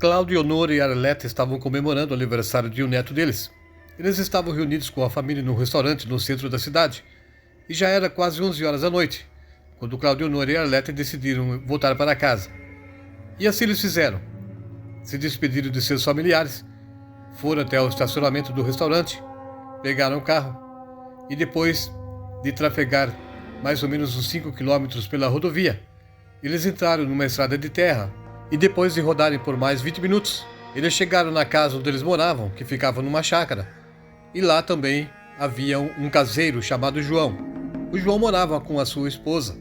Cláudio, Honor e Arlete estavam comemorando o aniversário de um neto deles. Eles estavam reunidos com a família num restaurante no centro da cidade. E já era quase 11 horas da noite, quando Cláudio, Honor e Arlete decidiram voltar para casa. E assim eles fizeram. Se despediram de seus familiares, foram até o estacionamento do restaurante, pegaram o carro e depois de trafegar mais ou menos uns 5 quilômetros pela rodovia, eles entraram numa estrada de terra e depois de rodarem por mais 20 minutos, eles chegaram na casa onde eles moravam, que ficava numa chácara. E lá também havia um caseiro chamado João. O João morava com a sua esposa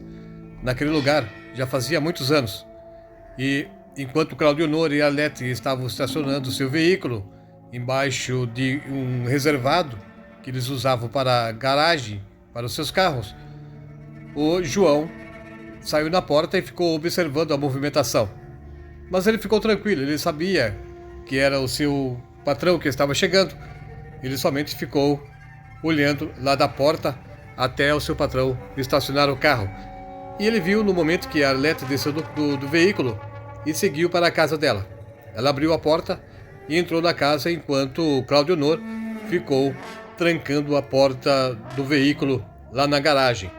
naquele lugar já fazia muitos anos. E enquanto Cláudio, Honor e Arlete estavam estacionando seu veículo embaixo de um reservado que eles usavam para garagem para os seus carros, o João saiu na porta e ficou observando a movimentação. Mas ele ficou tranquilo, ele sabia que era o seu patrão que estava chegando. Ele somente ficou olhando lá da porta até o seu patrão estacionar o carro. E ele viu no momento que a Arlete desceu do veículo e seguiu para a casa dela. Ela abriu a porta e entrou na casa enquanto Cláudio, Honor ficou trancando a porta do veículo lá na garagem.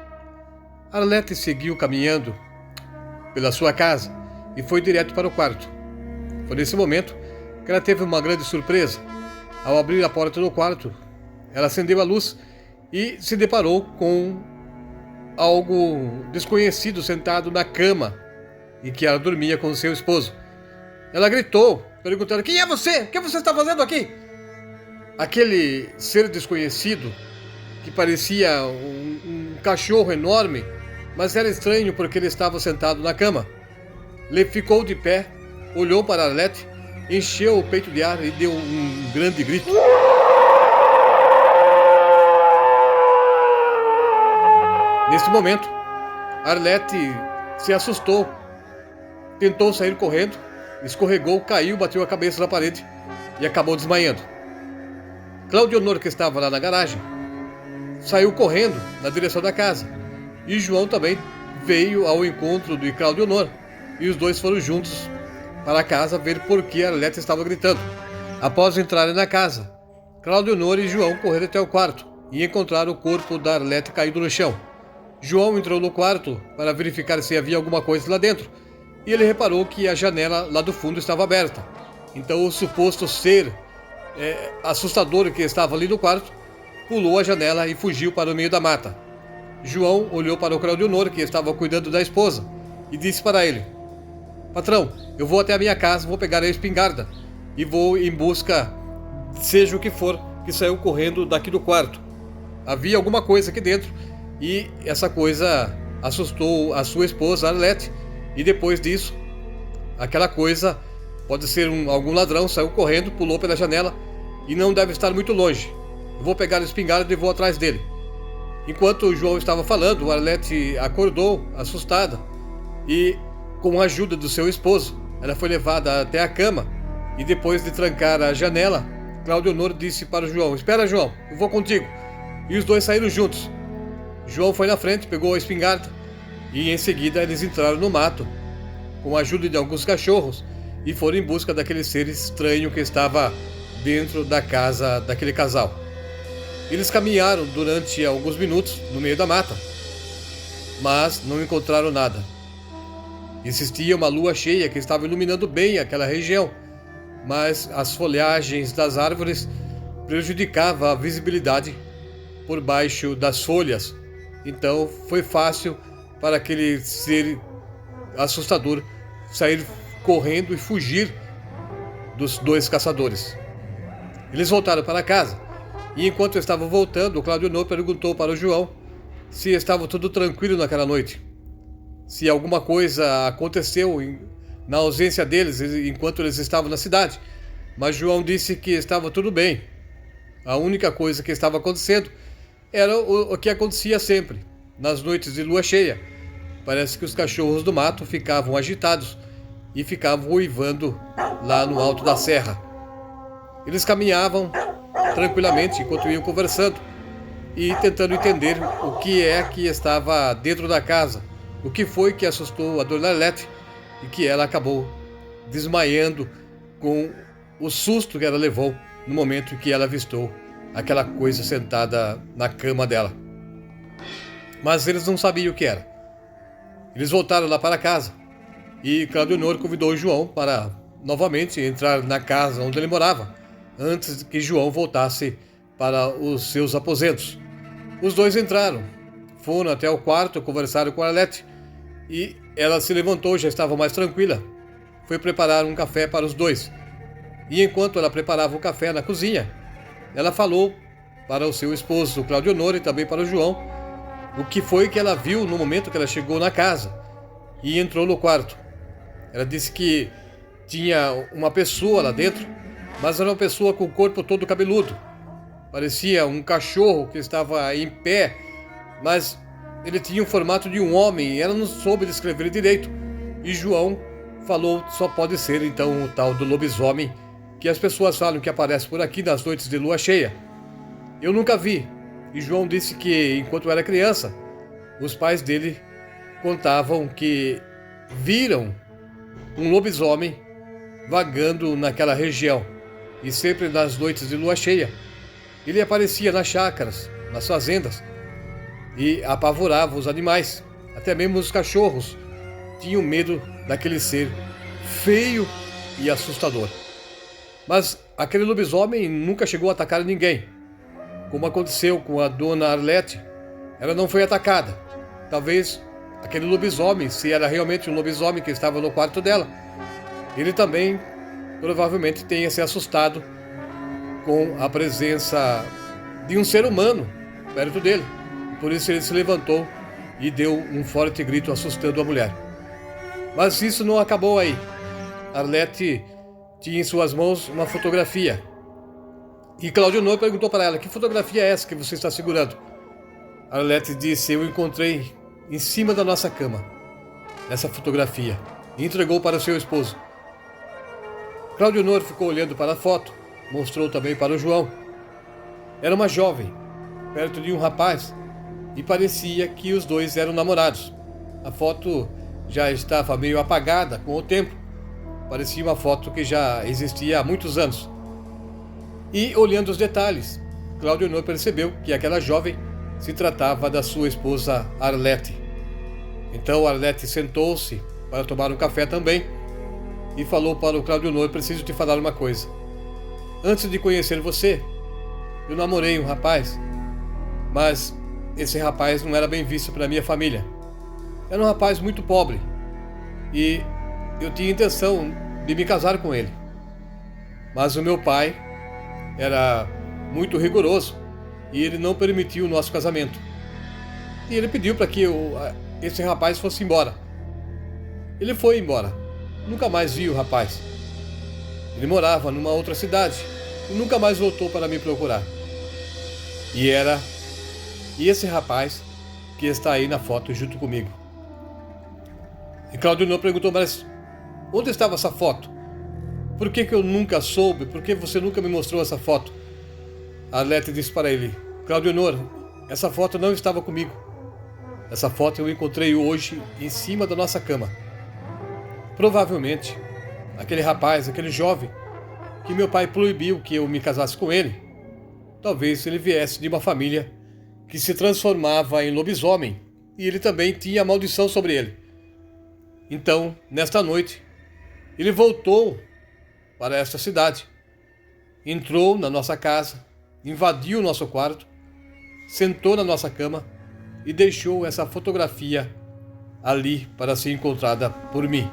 Arlete seguiu caminhando pela sua casa e foi direto para o quarto. Foi nesse momento que ela teve uma grande surpresa. Ao abrir a porta do quarto, ela acendeu a luz e se deparou com algo desconhecido sentado na cama em que ela dormia com seu esposo. Ela gritou, perguntando: "Quem é você? O que você está fazendo aqui?" Aquele ser desconhecido, que parecia um cachorro enorme, mas era estranho porque ele estava sentado na cama. Ele ficou de pé, olhou para Arlete, encheu o peito de ar e deu um grande grito. Nesse momento, Arlete se assustou, tentou sair correndo, escorregou, caiu, bateu a cabeça na parede e acabou desmaiando. Cláudio, Honor, que estava lá na garagem, saiu correndo na direção da casa. E João também veio ao encontro de Cláudio, Honor. E os dois foram juntos para a casa ver por que a Arlete estava gritando. Após entrarem na casa, Cláudio, Honor e João correram até o quarto e encontraram o corpo da Arlete caído no chão. João entrou no quarto para verificar se havia alguma coisa lá dentro e ele reparou que a janela lá do fundo estava aberta. Então o suposto ser assustador que estava ali no quarto pulou a janela e fugiu para o meio da mata. João olhou para o Cláudio, Honor, que estava cuidando da esposa, e disse para ele: "Patrão, eu vou até a minha casa, vou pegar a espingarda e vou em busca, seja o que for, que saiu correndo daqui do quarto. Havia alguma coisa aqui dentro e essa coisa assustou a sua esposa, Arlete, e depois disso, aquela coisa pode ser algum ladrão, saiu correndo, pulou pela janela e não deve estar muito longe. Eu vou pegar a espingarda e vou atrás dele." Enquanto o João estava falando, Arlete acordou, assustada, e com a ajuda do seu esposo, ela foi levada até a cama e depois de trancar a janela, Cláudio, Honor disse para o João: "Espera, João, eu vou contigo." E os dois saíram juntos. João foi na frente, pegou a espingarda e em seguida eles entraram no mato com a ajuda de alguns cachorros e foram em busca daquele ser estranho que estava dentro da casa daquele casal. Eles caminharam durante alguns minutos no meio da mata, mas não encontraram nada. Existia uma lua cheia que estava iluminando bem aquela região, mas as folhagens das árvores prejudicavam a visibilidade por baixo das folhas. Então foi fácil para aquele ser assustador sair correndo e fugir dos dois caçadores. Eles voltaram para casa. E enquanto estavam voltando, o Cláudio, Honor perguntou para o João se estava tudo tranquilo naquela noite. Se alguma coisa aconteceu na ausência deles enquanto eles estavam na cidade. Mas João disse que estava tudo bem. A única coisa que estava acontecendo era o que acontecia sempre, nas noites de lua cheia. Parece que os cachorros do mato ficavam agitados e ficavam uivando lá no alto da serra. Eles caminhavam tranquilamente enquanto iam conversando e tentando entender o que é que estava dentro da casa, o que foi que assustou a dona Arlete e que ela acabou desmaiando com o susto que ela levou no momento em que ela avistou aquela coisa sentada na cama dela. Mas eles não sabiam o que era. Eles voltaram lá para casa e Claudionor convidou o João para novamente entrar na casa onde ele morava, antes que João voltasse para os seus aposentos. Os dois entraram, foram até o quarto, conversaram com Arlete e ela se levantou, já estava mais tranquila. Foi preparar um café para os dois. E enquanto ela preparava o café na cozinha, ela falou para o seu esposo, Claudionor, e também para o João, o que foi que ela viu no momento que ela chegou na casa e entrou no quarto. Ela disse que tinha uma pessoa lá dentro, mas era uma pessoa com o corpo todo cabeludo. Parecia um cachorro que estava em pé, mas ele tinha o formato de um homem e ela não soube descrever direito. E João falou que só pode ser então o tal do lobisomem que as pessoas falam que aparece por aqui nas noites de lua cheia. Eu nunca vi. E João disse que enquanto era criança, os pais dele contavam que viram um lobisomem vagando naquela região. E sempre nas noites de lua cheia, ele aparecia nas chácaras, nas fazendas, e apavorava os animais. Até mesmo os cachorros tinham medo daquele ser feio e assustador. Mas aquele lobisomem nunca chegou a atacar ninguém. Como aconteceu com a dona Arlete, ela não foi atacada. Talvez aquele lobisomem, se era realmente um lobisomem que estava no quarto dela, ele também provavelmente tenha se assustado com a presença de um ser humano perto dele. Por isso ele se levantou e deu um forte grito assustando a mulher. Mas isso não acabou aí. Arlete tinha em suas mãos uma fotografia. E Claudionor perguntou para ela: que fotografia é essa que você está segurando? Arlete disse: eu encontrei em cima da nossa cama essa fotografia. E entregou para o seu esposo. Claudionor ficou olhando para a foto. Mostrou também para o João. Era uma jovem, perto de um rapaz, e parecia que os dois eram namorados. A foto já estava meio apagada com o tempo. Parecia uma foto que já existia há muitos anos. E, olhando os detalhes, Claudionor percebeu que aquela jovem se tratava da sua esposa Arlete. Então Arlete sentou-se para tomar um café também e falou para o Claudionor: preciso te falar uma coisa. Antes de conhecer você, eu namorei um rapaz, mas esse rapaz não era bem visto pela minha família. Era um rapaz muito pobre e eu tinha intenção de me casar com ele. Mas o meu pai era muito rigoroso e ele não permitiu o nosso casamento. E ele pediu para que esse rapaz fosse embora. Ele foi embora. Nunca mais vi o rapaz. Ele morava numa outra cidade e nunca mais voltou para me procurar. E esse rapaz que está aí na foto junto comigo. E Claudionor perguntou: mas onde estava essa foto? Por que eu nunca soube? Por que você nunca me mostrou essa foto? Arlete disse para ele: Claudionor, essa foto não estava comigo. Essa foto eu encontrei hoje em cima da nossa cama. Provavelmente, aquele rapaz, aquele jovem, que meu pai proibiu que eu me casasse com ele, talvez ele viesse de uma família que se transformava em lobisomem e ele também tinha a maldição sobre ele. Então, nesta noite, ele voltou para esta cidade, entrou na nossa casa, invadiu o nosso quarto, sentou na nossa cama e deixou essa fotografia ali para ser encontrada por mim.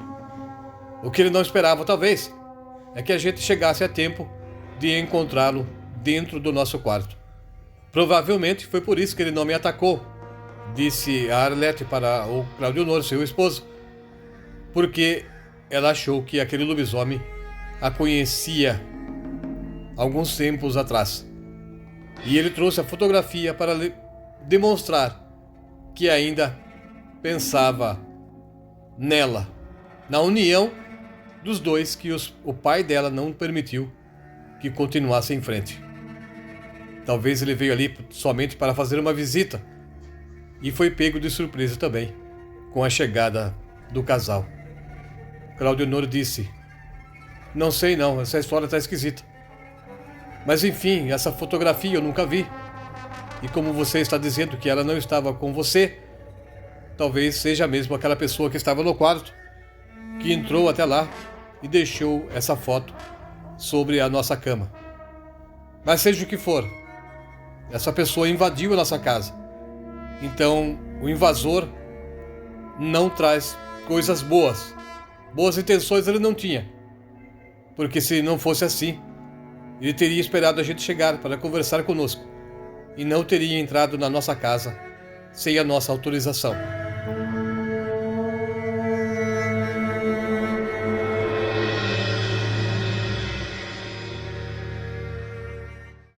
O que ele não esperava, talvez, é que a gente chegasse a tempo de encontrá-lo dentro do nosso quarto. Provavelmente foi por isso que ele não me atacou, disse a Arlete para o Claudionor, seu esposo, porque ela achou que aquele lobisomem a conhecia alguns tempos atrás. E ele trouxe a fotografia para demonstrar que ainda pensava nela, na união dos dois que o pai dela não permitiu que continuasse em frente. Talvez ele veio ali somente para fazer uma visita e foi pego de surpresa também com a chegada do casal. Claudionor disse: Não sei não, essa história tá esquisita. Mas enfim, essa fotografia eu nunca vi. E como você está dizendo que ela não estava com você, talvez seja mesmo aquela pessoa que estava no quarto, que entrou até lá e deixou essa foto sobre a nossa cama. Mas seja o que for, essa pessoa invadiu a nossa casa. Então, o invasor não traz coisas boas. Boas intenções ele não tinha. Porque se não fosse assim, ele teria esperado a gente chegar para conversar conosco e não teria entrado na nossa casa sem a nossa autorização.